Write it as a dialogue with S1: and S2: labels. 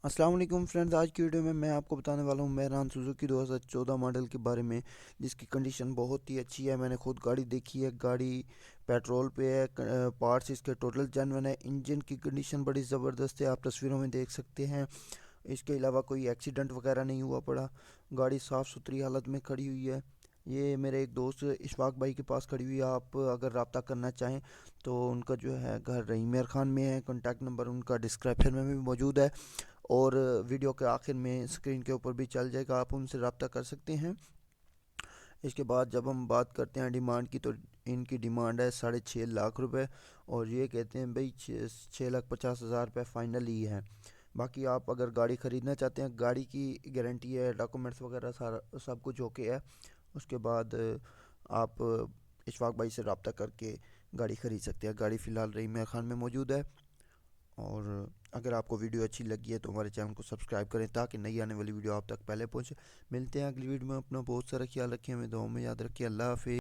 S1: अस्सलाम वालेकुम फ्रेंड्स। आज की वीडियो में मैं आपको बताने वाला हूँ मेहरान सुजुकी 2014 मॉडल के बारे में, जिसकी कंडीशन बहुत ही अच्छी है। मैंने खुद गाड़ी देखी है। गाड़ी पेट्रोल पे है, पार्ट्स इसके टोटल जेन्युइन है। इंजन की कंडीशन बड़ी ज़बरदस्त है, आप तस्वीरों में देख सकते हैं। इसके अलावा कोई एक्सीडेंट वगैरह नहीं हुआ पड़ा। गाड़ी साफ़ सुथरी हालत में खड़ी हुई है। ये मेरे एक दोस्त इशफाक भाई के पास खड़ी हुई है। आप अगर रब्ता करना चाहें तो उनका जो है घर रहीम मियार खान में है। कॉन्टैक्ट नंबर उनका डिस्क्रिप्शन में भी मौजूद है और वीडियो के आखिर में स्क्रीन के ऊपर भी चल जाएगा, आप उनसे रब्ता कर सकते हैं। इसके बाद जब हम बात करते हैं डिमांड की, तो इनकी डिमांड है 6.5 लाख रुपए, और ये कहते हैं भाई 6,50,000 रुपये फ़ाइनल ही है। बाकी आप अगर गाड़ी ख़रीदना चाहते हैं, गाड़ी की गारंटी है, डॉक्यूमेंट्स वगैरह सारा सब कुछ ओके है। उसके बाद आप इशफाक भाई से रब्ता करके गाड़ी ख़रीद सकते हैं। गाड़ी फ़िलहाल रहीम मियां खान में मौजूद है। और अगर आपको वीडियो अच्छी लगी है तो हमारे चैनल को सब्सक्राइब करें ताकि नई आने वाली वीडियो आप तक पहले पहुंचे। मिलते हैं अगली वीडियो में। अपना बहुत सारा ख्याल रखें, हमें दुआओं में याद रखें। अल्लाह हाफिज़।